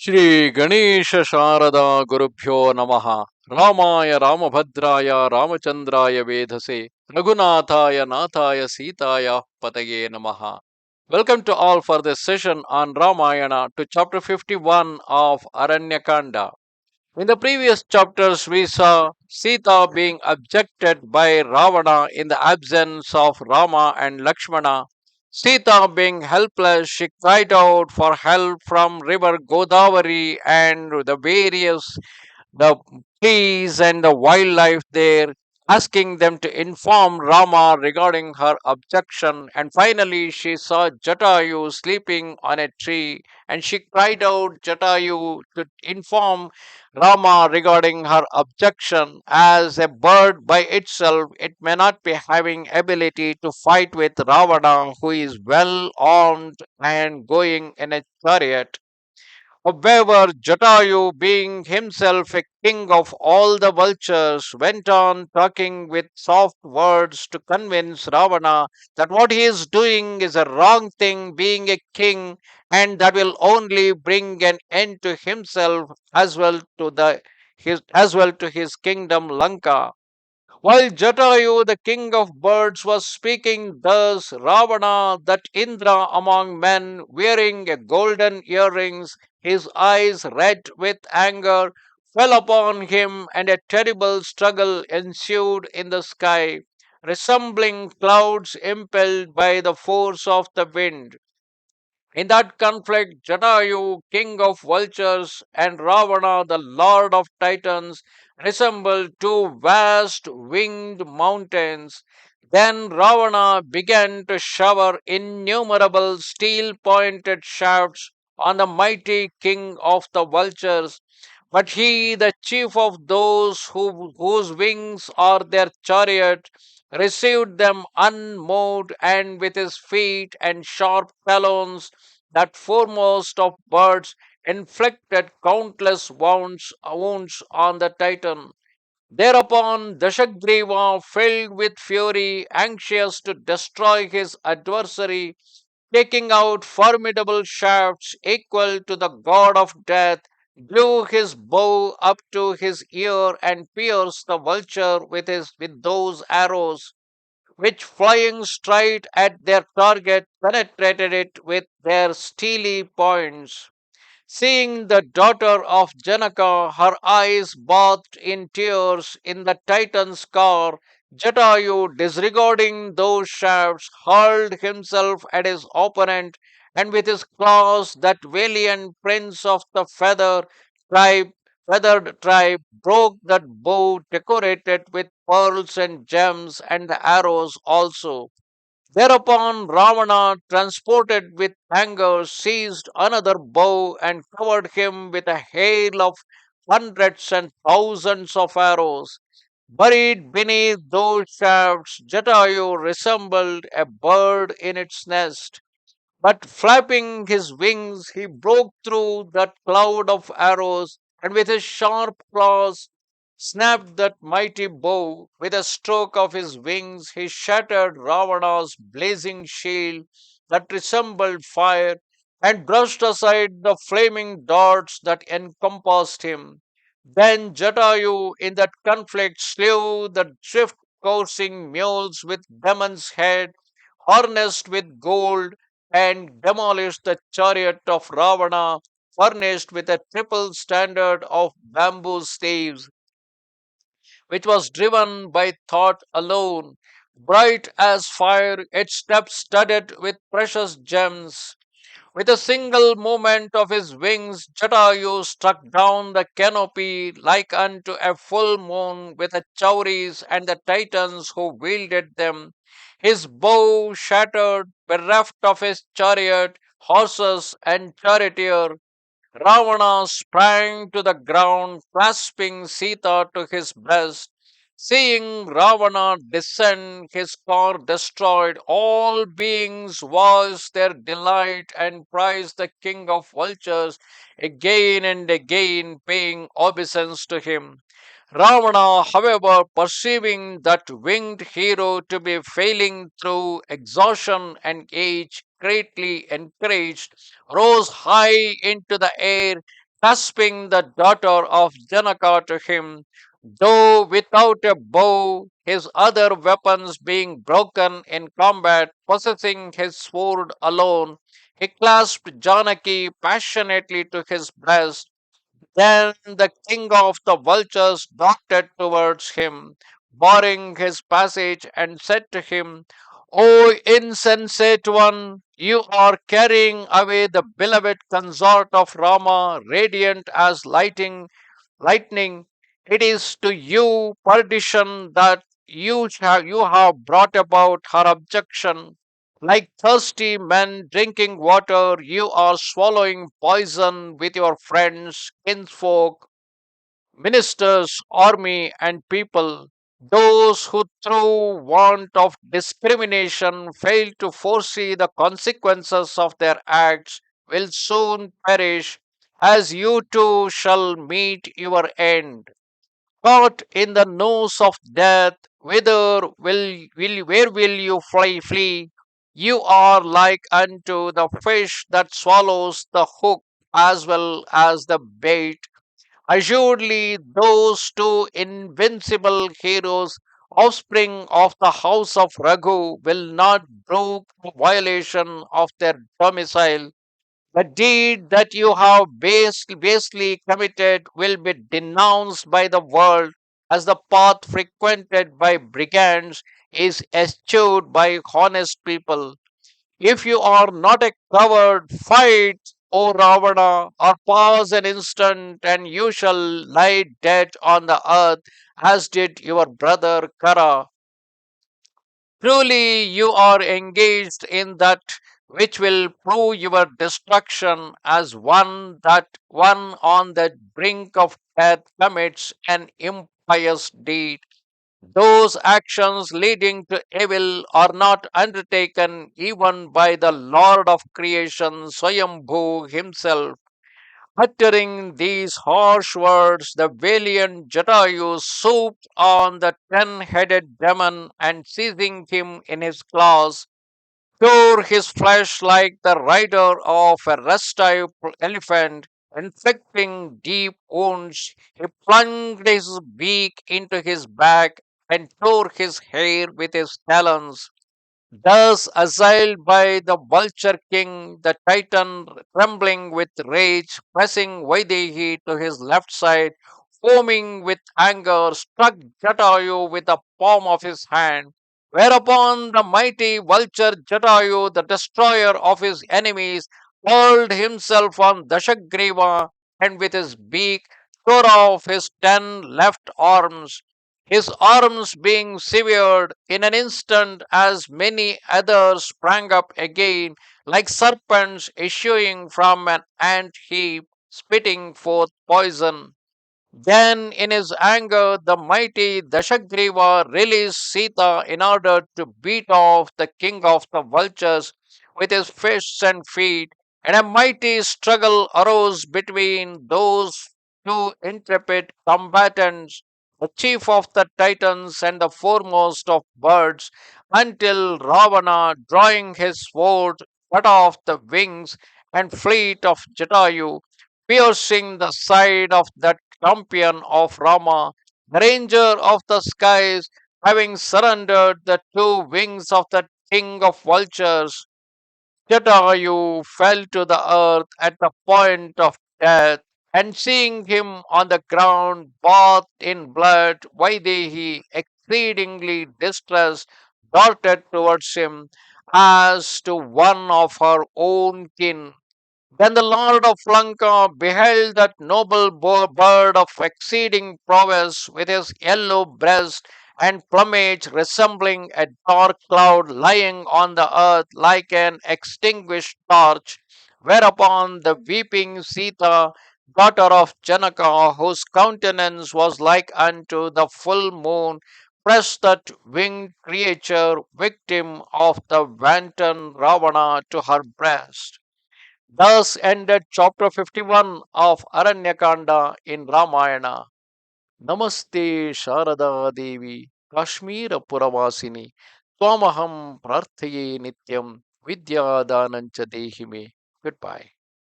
Shri Ganesha Sharada Gurubhyo Namaha Ramaya Ramabhadraya Ramachandraya Vedhase Raghunathaya Nathaya Sitaya Pataye Namaha. Welcome to all for this session on Ramayana to chapter 51 of Aranya Kanda. In the previous chapters, we saw Sita being abjected by Ravana in the absence of Rama and Lakshmana. Sita being helpless, she cried out for help from river Godavari and the trees and the wildlife there, asking them to inform Rama regarding her objection. And finally, she saw Jatayu sleeping on a tree, and she cried out Jatayu to inform Rama regarding her objection. As a bird by itself, it may not be having ability to fight with Ravana, who is well armed and going in a chariot. However, Jatayu, being himself a king of all the vultures, went on talking with soft words to convince Ravana that what he is doing is a wrong thing, being a king, and that will only bring an end to himself as well to his kingdom Lanka. While Jatayu, the king of birds, was speaking thus, Ravana, that Indra among men, wearing a golden earrings, his eyes red with anger, fell upon him, and a terrible struggle ensued in the sky, resembling clouds impelled by the force of the wind. In that conflict, Jatayu, king of vultures, and Ravana, the lord of titans, resembled two vast winged mountains. Then Ravana began to shower innumerable steel pointed shafts on the mighty king of the vultures. But he, the chief of those whose wings are their chariot, received them unmoved, and with his feet and sharp talons, that foremost of birds, inflicted countless wounds on the Titan. Thereupon Dashagriva, filled with fury, anxious to destroy his adversary, taking out formidable shafts equal to the god of death, blew his bow up to his ear and pierced the vulture with those arrows, which flying straight at their target penetrated it with their steely points. Seeing the daughter of Janaka, her eyes bathed in tears in the Titan's car, Jatayu, disregarding those shafts, hurled himself at his opponent, and with his claws that valiant prince of the tribe, feathered tribe broke that bow decorated with pearls and gems, and the arrows also. Thereupon Ravana, transported with anger, seized another bow and covered him with a hail of hundreds and thousands of arrows. Buried beneath those shafts, Jatayu resembled a bird in its nest. But flapping his wings, he broke through that cloud of arrows, and with his sharp claws snapped that mighty bow. With a stroke of his wings, he shattered Ravana's blazing shield that resembled fire, and brushed aside the flaming darts that encompassed him. Then Jatayu, in that conflict, slew the swift coursing mules with demon's head, harnessed with gold, and demolished the chariot of Ravana, furnished with a triple standard of bamboo staves, which was driven by thought alone. Bright as fire, its steps studded with precious gems. With a single movement of his wings, Jatayu struck down the canopy like unto a full moon with the chauris and the titans who wielded them. His bow shattered, bereft of his chariot, horses, and charioteer. Ravana sprang to the ground, clasping Sita to his breast. Seeing Ravana descend, his car destroyed, all beings voiced their delight and praised the king of vultures, again and again paying obeisance to him. Ravana, however, perceiving that winged hero to be failing through exhaustion and age, greatly encouraged, rose high into the air, clasping the daughter of Janaka to him, though without a bow, his other weapons being broken in combat, possessing his sword alone, he clasped Janaki passionately to his breast. Then the king of the vultures darted towards him, barring his passage, and said to him, O insensate one, you are carrying away the beloved consort of Rama, radiant as lightning. It is to you, perdition, that you have brought about her objection. Like thirsty men drinking water, you are swallowing poison with your friends, kinsfolk, ministers, army, and people. Those who, through want of discrimination, fail to foresee the consequences of their acts will soon perish, as you too shall meet your end. Caught in the nose of death, where will you flee? You are like unto the fish that swallows the hook as well as the bait. Assuredly, those two invincible heroes, offspring of the house of Raghu, will not brook the violation of their domicile. The deed that you have basely committed will be denounced by the world as the path frequented by brigands is eschewed by honest people. If you are not a coward, fight, O Ravana, or pause an instant, and you shall lie dead on the earth, as did your brother Kara. Truly, you are engaged in that which will prove your destruction, as one on the brink of death commits an impious deed. Those actions leading to evil are not undertaken even by the Lord of creation, Swayambhu himself. Uttering these harsh words, the valiant Jatayu swooped on the 10-headed demon and seizing him in his claws, tore his flesh like the rider of a restive elephant, inflicting deep wounds. He plunged his beak into his back and tore his hair with his talons. Thus, assailed by the vulture king, the titan, trembling with rage, pressing Vaidehi to his left side, foaming with anger, struck Jatayu with the palm of his hand. Whereupon the mighty vulture Jatayu, the destroyer of his enemies, hurled himself on Dashagriva and with his beak tore off his 10 left arms. His arms being severed, in an instant as many others sprang up again, like serpents issuing from an ant heap, spitting forth poison. Then, in his anger, the mighty Dashagriva released Sita in order to beat off the king of the vultures with his fists and feet, and a mighty struggle arose between those two intrepid combatants, the chief of the Titans and the foremost of birds, until Ravana, drawing his sword, cut off the wings and fleet of Jatayu, piercing the side of that champion of Rama, the ranger of the skies, having surrendered the two wings of the king of vultures. Jatayu fell to the earth at the point of death, and seeing him on the ground, bathed in blood, Vaidehi, exceedingly distressed, darted towards him as to one of her own kin. Then the Lord of Lanka beheld that noble bird of exceeding prowess, with his yellow breast and plumage resembling a dark cloud lying on the earth like an extinguished torch. Whereupon the weeping Sita, daughter of Janaka, whose countenance was like unto the full moon, pressed that winged creature, victim of the wanton Ravana, to her breast. Thus ended chapter 51 of Aranya Kanda in Ramayana. Namaste Sharada Devi Kashmira Puravasini Twamaham Prarthaye Nityam Vidya Danancha Dehime. Goodbye.